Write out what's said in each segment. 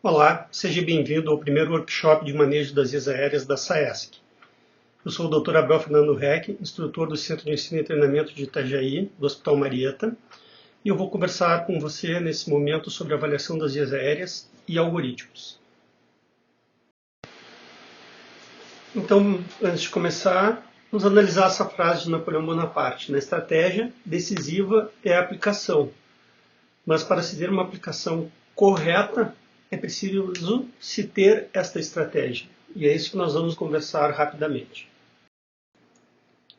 Olá, seja bem-vindo ao primeiro workshop de manejo das vias aéreas da SAESC. Eu sou o Dr. Abel Fernando Reck, instrutor do Centro de Ensino e Treinamento de Itajaí, do Hospital Marieta, e eu vou conversar com você nesse momento sobre a avaliação das vias aéreas e algoritmos. Então, antes de começar, vamos analisar essa frase de Napoleão Bonaparte. Na estratégia, decisiva é a aplicação, mas para se ter uma aplicação correta, é preciso se ter esta estratégia. E é isso que nós vamos conversar rapidamente.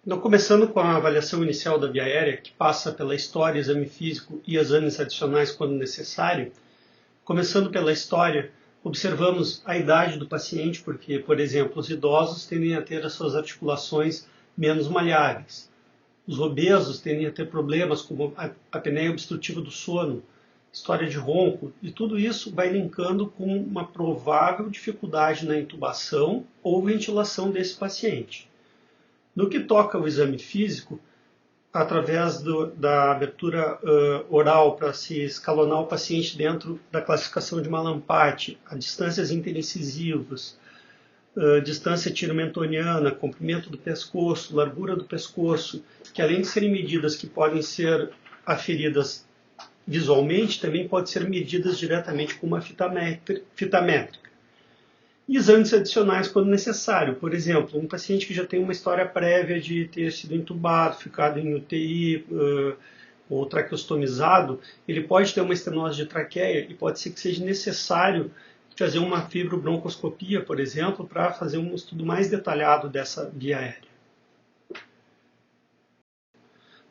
Então, começando com a avaliação inicial da via aérea, que passa pela história, exame físico e exames adicionais quando necessário. Começando pela história, observamos a idade do paciente, porque, por exemplo, os idosos tendem a ter as suas articulações menos maleáveis. Os obesos tendem a ter problemas como a apneia obstrutiva do sono, história de ronco, e tudo isso vai linkando com uma provável dificuldade na intubação ou ventilação desse paciente. No que toca ao exame físico, através da abertura oral para se escalonar o paciente dentro da classificação de Mallampati, a distâncias interincisivas, distância tiro-mentoniana, comprimento do pescoço, largura do pescoço, que além de serem medidas que podem ser aferidas visualmente, também podem ser medidas diretamente com uma fita métrica. E exames adicionais quando necessário. Por exemplo, um paciente que já tem uma história prévia de ter sido entubado, ficado em UTI ou traqueostomizado, ele pode ter uma estenose de traqueia e pode ser que seja necessário fazer uma fibrobroncoscopia, por exemplo, para fazer um estudo mais detalhado dessa via aérea.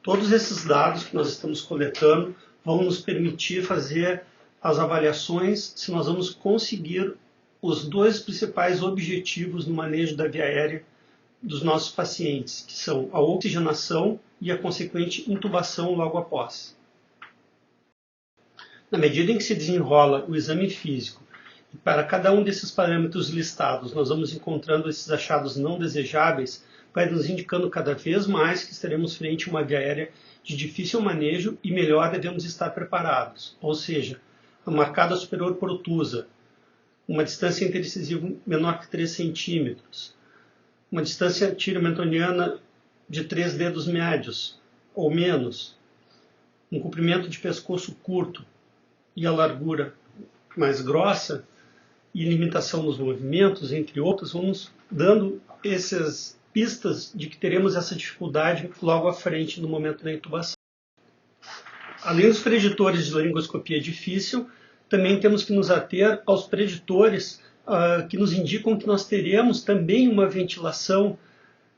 Todos esses dados que nós estamos coletando vão nos permitir fazer as avaliações se nós vamos conseguir os dois principais objetivos no manejo da via aérea dos nossos pacientes, que são a oxigenação e a consequente intubação logo após. Na medida em que se desenrola o exame físico, e para cada um desses parâmetros listados nós vamos encontrando esses achados não desejáveis, vai nos indicando cada vez mais que estaremos frente a uma via aérea de difícil manejo e melhor devemos estar preparados. Ou seja, a marcada superior protusa, uma distância interincisiva menor que 3 centímetros, uma distância tiro-mentoniana de 3 dedos médios ou menos, um comprimento de pescoço curto e a largura mais grossa e limitação nos movimentos, entre outros, vamos dando essas pistas de que teremos essa dificuldade logo à frente no momento da intubação. Além dos preditores de laringoscopia difícil, também temos que nos ater aos preditores que nos indicam que nós teremos também uma ventilação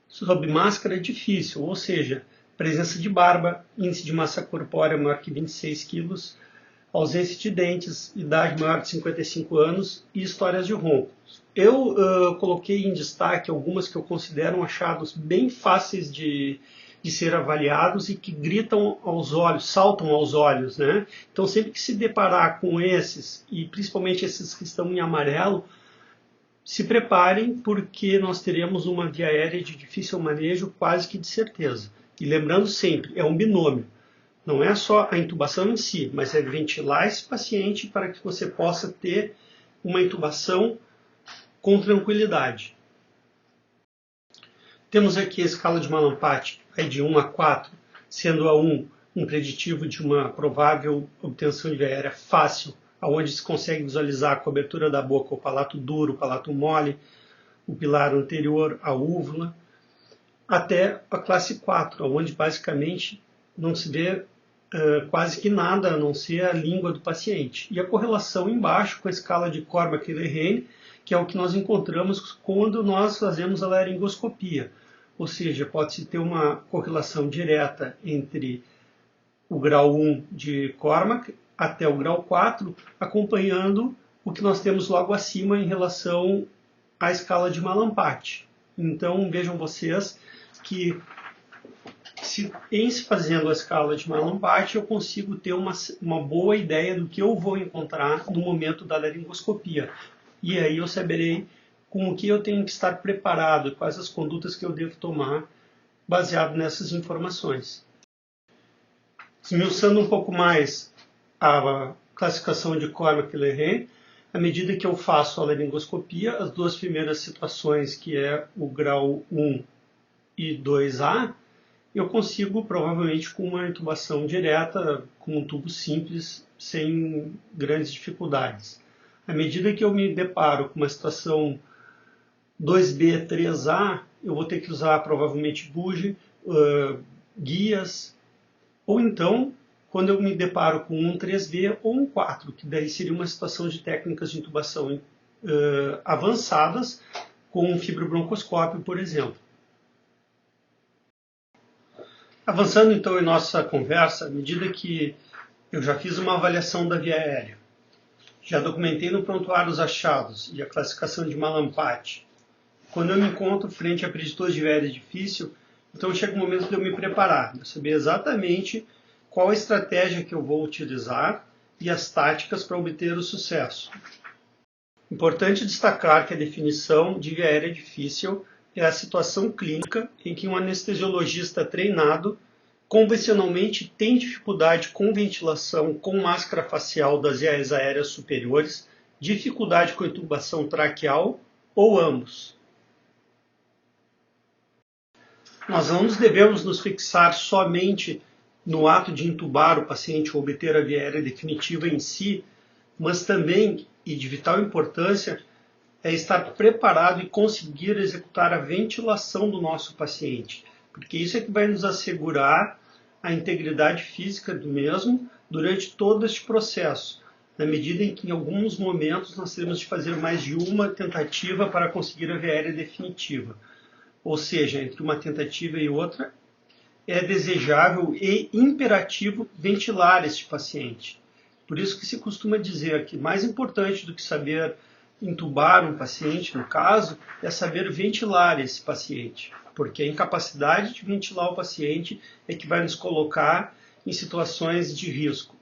sob máscara difícil, ou seja, presença de barba, índice de massa corpórea maior que 26 quilos, ausência de dentes, idade maior de 55 anos e histórias de roncos. Eu coloquei em destaque algumas que eu considero achados bem fáceis de ser avaliados e que gritam aos olhos, saltam aos olhos, né? Então, sempre que se deparar com esses, e principalmente esses que estão em amarelo, se preparem, porque nós teremos uma via aérea de difícil manejo quase que de certeza. E lembrando sempre, é um binômio. Não é só a intubação em si, mas é ventilar esse paciente para que você possa ter uma intubação com tranquilidade. Temos aqui a escala de Mallampati, de 1 a 4, sendo a 1 um preditivo de uma provável obtenção de via aérea fácil, onde se consegue visualizar a cobertura da boca, o palato duro, o palato mole, o pilar anterior, a úvula, até a classe 4, onde basicamente não se vê quase que nada, a não ser a língua do paciente. E a correlação embaixo com a escala de Cormack-Lehane, que é o que nós encontramos quando nós fazemos a laringoscopia. Ou seja, pode-se ter uma correlação direta entre o grau 1 de Cormack até o grau 4, acompanhando o que nós temos logo acima em relação à escala de Mallampati. Então, vejam vocês que em se fazendo a escala de Mallampati, eu consigo ter uma boa ideia do que eu vou encontrar no momento da laringoscopia. E aí eu saberei com o que eu tenho que estar preparado, quais as condutas que eu devo tomar baseado nessas informações. Esmiuçando um pouco mais a classificação de Cormack-Lehane, À medida que eu faço a laringoscopia, as duas primeiras situações, que é o grau 1 e 2A, eu consigo, provavelmente, com uma intubação direta, com um tubo simples, sem grandes dificuldades. À medida que eu me deparo com uma situação 2B, 3A, eu vou ter que usar, provavelmente, bugie, guias, ou então, quando eu me deparo com um 3B ou um 4, que daí seria uma situação de técnicas de intubação avançadas, com um fibrobroncoscópio, por exemplo. Avançando então em nossa conversa, à medida que eu já fiz uma avaliação da via aérea, já documentei no prontuário os achados e a classificação de Malampati, quando eu me encontro frente a preditores de via aérea difícil, então chega o momento de eu me preparar, de eu saber exatamente qual a estratégia que eu vou utilizar e as táticas para obter o sucesso. Importante destacar que a definição de via aérea difícil é a situação clínica em que um anestesiologista treinado convencionalmente tem dificuldade com ventilação com máscara facial das vias aéreas superiores, dificuldade com intubação traqueal ou ambos. Nós não devemos nos fixar somente no ato de intubar o paciente ou obter a via aérea definitiva em si, mas também, e de vital importância, é estar preparado e conseguir executar a ventilação do nosso paciente, porque isso é que vai nos assegurar a integridade física do mesmo durante todo este processo, na medida em que em alguns momentos nós teremos de fazer mais de uma tentativa para conseguir a via aérea definitiva. Ou seja, entre uma tentativa e outra, é desejável e imperativo ventilar este paciente. Por isso que se costuma dizer que mais importante do que saber intubar um paciente, no caso, é saber ventilar esse paciente, porque a incapacidade de ventilar o paciente é que vai nos colocar em situações de risco.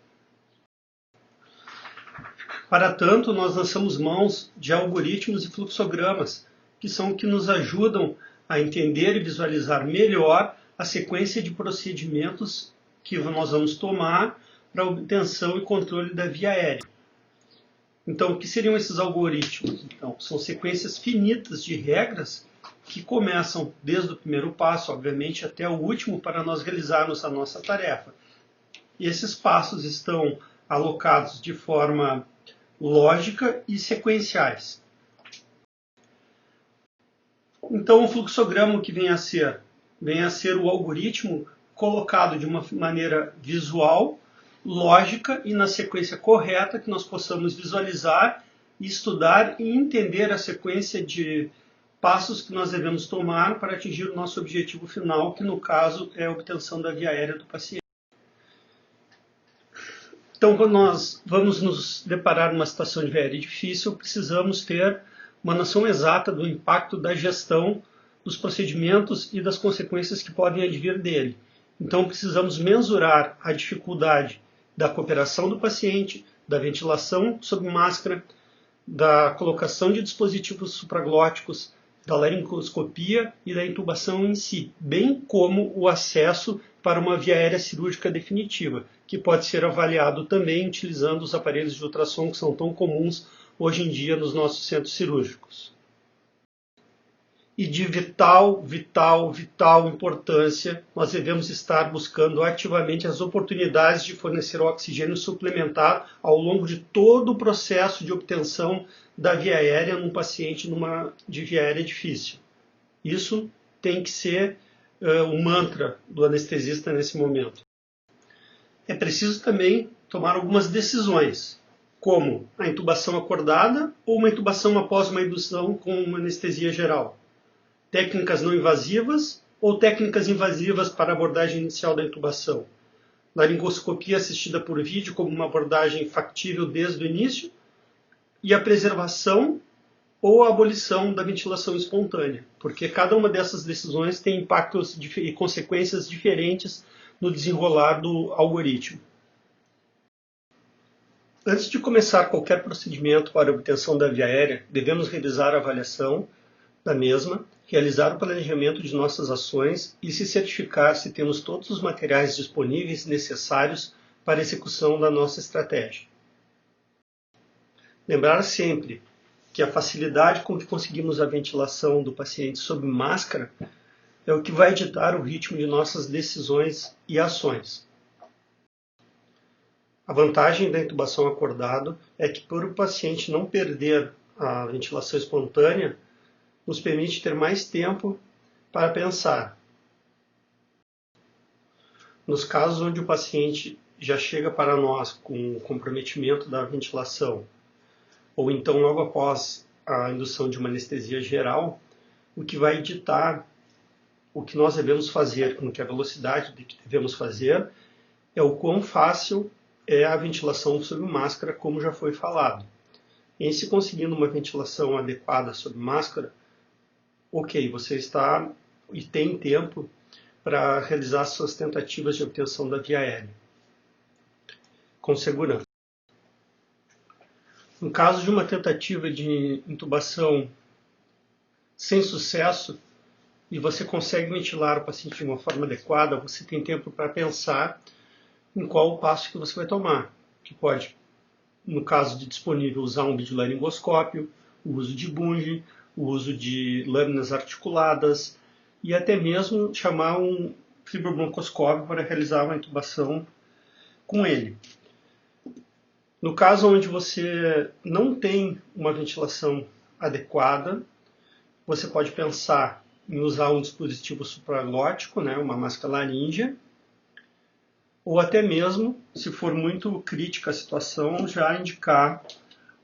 Para tanto, nós lançamos mãos de algoritmos e fluxogramas, que são o que nos ajudam a entender e visualizar melhor a sequência de procedimentos que nós vamos tomar para a obtenção e controle da via aérea. Então, o que seriam esses algoritmos? Então, são sequências finitas de regras que começam desde o primeiro passo, obviamente, até o último para nós realizarmos a nossa tarefa. E esses passos estão alocados de forma lógica e sequenciais. Então, o fluxograma que vem a ser o algoritmo colocado de uma maneira visual, lógica e na sequência correta, que nós possamos visualizar, estudar e entender a sequência de passos que nós devemos tomar para atingir o nosso objetivo final, que no caso é a obtenção da via aérea do paciente. Então, quando nós vamos nos deparar numa situação de via aérea difícil, precisamos ter uma noção exata do impacto da gestão dos procedimentos e das consequências que podem advir dele. Então, precisamos mensurar a dificuldade da cooperação do paciente, da ventilação sob máscara, da colocação de dispositivos supraglóticos, da laringoscopia e da intubação em si, bem como o acesso para uma via aérea cirúrgica definitiva, que pode ser avaliado também utilizando os aparelhos de ultrassom que são tão comuns hoje em dia nos nossos centros cirúrgicos. E de vital importância, nós devemos estar buscando ativamente as oportunidades de fornecer oxigênio suplementar ao longo de todo o processo de obtenção da via aérea num paciente de via aérea difícil. Isso tem que ser o mantra do anestesista nesse momento. É preciso também tomar algumas decisões, como a intubação acordada ou uma intubação após uma indução com uma anestesia geral. Técnicas não invasivas ou técnicas invasivas para a abordagem inicial da intubação. Laringoscopia assistida por vídeo como uma abordagem factível desde o início e a preservação ou a abolição da ventilação espontânea, porque cada uma dessas decisões tem impactos e consequências diferentes no desenrolar do algoritmo. Antes de começar qualquer procedimento para a obtenção da via aérea, devemos realizar a avaliação da mesma, realizar o planejamento de nossas ações e se certificar se temos todos os materiais disponíveis necessários para a execução da nossa estratégia. Lembrar sempre que a facilidade com que conseguimos a ventilação do paciente sob máscara é o que vai ditar o ritmo de nossas decisões e ações. A vantagem da intubação acordado é que, por o paciente não perder a ventilação espontânea, nos permite ter mais tempo para pensar. Nos casos onde o paciente já chega para nós com comprometimento da ventilação, ou então logo após a indução de uma anestesia geral, o que vai ditar o que nós devemos fazer, com que a velocidade de que devemos fazer, é o quão fácil é a ventilação sob máscara, como já foi falado. Em se conseguindo uma ventilação adequada sob máscara, ok, você está e tem tempo para realizar suas tentativas de obtenção da via aérea com segurança. No caso de uma tentativa de intubação sem sucesso e você consegue ventilar o paciente de uma forma adequada, você tem tempo para pensar em qual o passo que você vai tomar, que pode, no caso de disponível, usar um videolaringoscópio, o uso de bunge, o uso de lâminas articuladas e até mesmo chamar um fibrobroncoscópio para realizar uma intubação com ele. No caso onde você não tem uma ventilação adequada, você pode pensar em usar um dispositivo supraglótico, uma máscara laríngea, ou até mesmo, se for muito crítica a situação, já indicar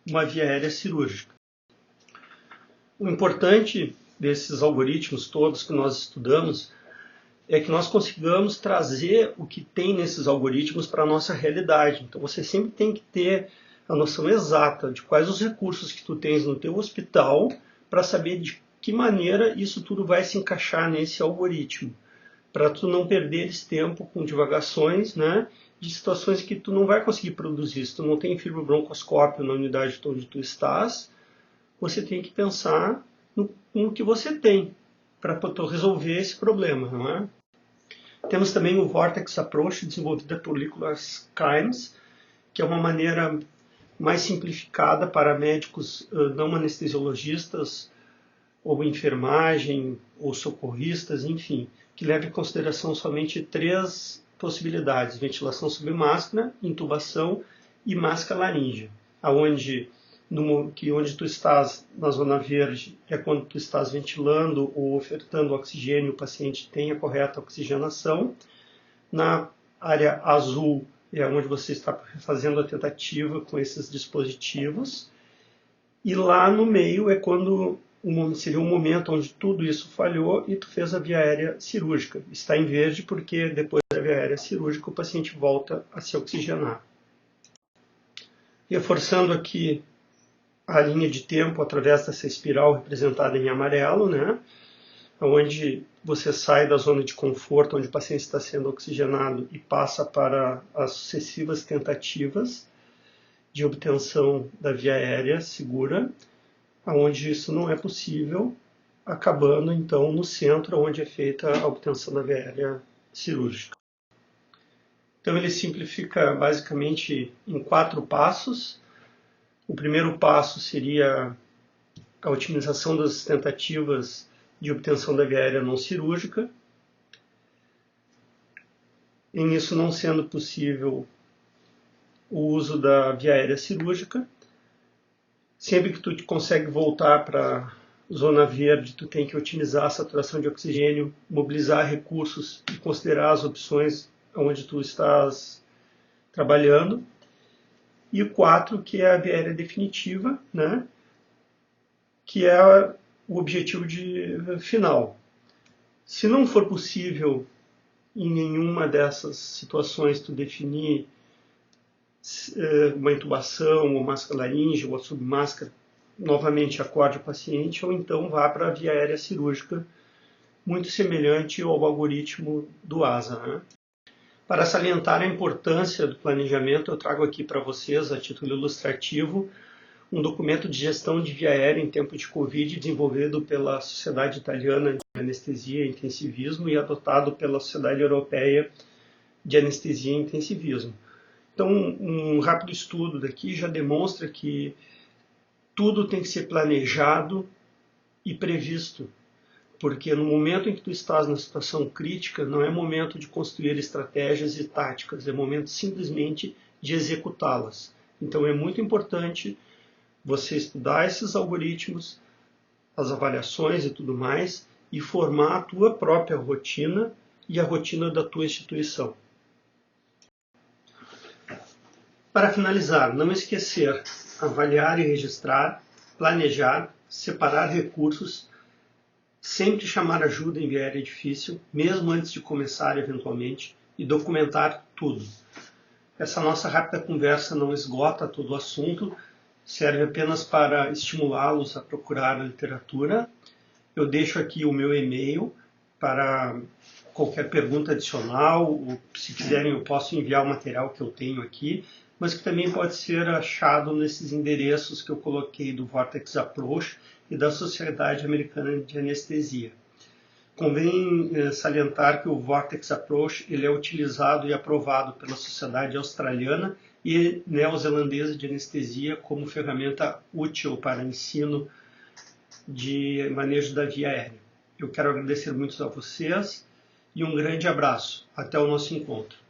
uma via aérea cirúrgica. O importante desses algoritmos todos que nós estudamos é que nós consigamos trazer o que tem nesses algoritmos para a nossa realidade. Então você sempre tem que ter a noção exata de quais os recursos que tu tens no teu hospital para saber de que maneira isso tudo vai se encaixar nesse algoritmo, para tu não perderes tempo com divagações, de situações que tu não vai conseguir produzir. Se tu não tem fibrobroncoscópio na unidade onde tu estás, você tem que pensar no que você tem para resolver esse problema, não é? Temos também o Vortex Approach, desenvolvida por Nicholas Kymes, que é uma maneira mais simplificada para médicos não anestesiologistas, ou enfermagem, ou socorristas, enfim, que leva em consideração somente 3 possibilidades: ventilação sob máscara, intubação e máscara laríngea, onde tu estás na zona verde é quando tu estás ventilando ou ofertando oxigênio, o paciente tem a correta oxigenação. Na área azul é onde você está fazendo a tentativa com esses dispositivos. E lá no meio é quando seria um momento onde tudo isso falhou e tu fez a via aérea cirúrgica. Está em verde porque depois da via aérea cirúrgica o paciente volta a se oxigenar. Reforçando aqui a linha de tempo através dessa espiral representada em amarelo, onde você sai da zona de conforto, onde o paciente está sendo oxigenado e passa para as sucessivas tentativas de obtenção da via aérea segura, onde isso não é possível, acabando então no centro, onde é feita a obtenção da via aérea cirúrgica. Então ele simplifica basicamente em 4 passos. O primeiro passo seria a otimização das tentativas de obtenção da via aérea não cirúrgica. Em isso não sendo possível o uso da via aérea cirúrgica, sempre que tu consegue voltar para a zona verde, tu tem que otimizar a saturação de oxigênio, mobilizar recursos e considerar as opções onde tu estás trabalhando. E o 4, que é a via aérea definitiva, que é o objetivo final. Se não for possível em nenhuma dessas situações tu definir uma intubação, ou máscara laríngea, ou submáscara, novamente acorde o paciente, ou então vá para a via aérea cirúrgica, muito semelhante ao algoritmo do ASA. Para salientar a importância do planejamento, eu trago aqui para vocês, a título ilustrativo, um documento de gestão de via aérea em tempo de Covid, desenvolvido pela Sociedade Italiana de Anestesia e Intensivismo e adotado pela Sociedade Europeia de Anestesia e Intensivismo. Então, um rápido estudo daqui já demonstra que tudo tem que ser planejado e previsto, porque no momento em que tu estás na situação crítica, não é momento de construir estratégias e táticas, é momento simplesmente de executá-las. Então é muito importante você estudar esses algoritmos, as avaliações e tudo mais, e formar a tua própria rotina e a rotina da tua instituição. Para finalizar, não esquecer, avaliar e registrar, planejar, separar recursos, sempre chamar ajuda em viés difícil, mesmo antes de começar eventualmente, e documentar tudo. Essa nossa rápida conversa não esgota todo o assunto, serve apenas para estimulá-los a procurar a literatura. Eu deixo aqui o meu e-mail para qualquer pergunta adicional, ou se quiserem eu posso enviar o material que eu tenho aqui, mas que também pode ser achado nesses endereços que eu coloquei do Vortex Approach e da Sociedade Americana de Anestesia. Convém salientar que o Vortex Approach ele é utilizado e aprovado pela Sociedade Australiana e Neozelandesa de Anestesia como ferramenta útil para ensino de manejo da via aérea. Eu quero agradecer muito a vocês e um grande abraço. Até o nosso encontro.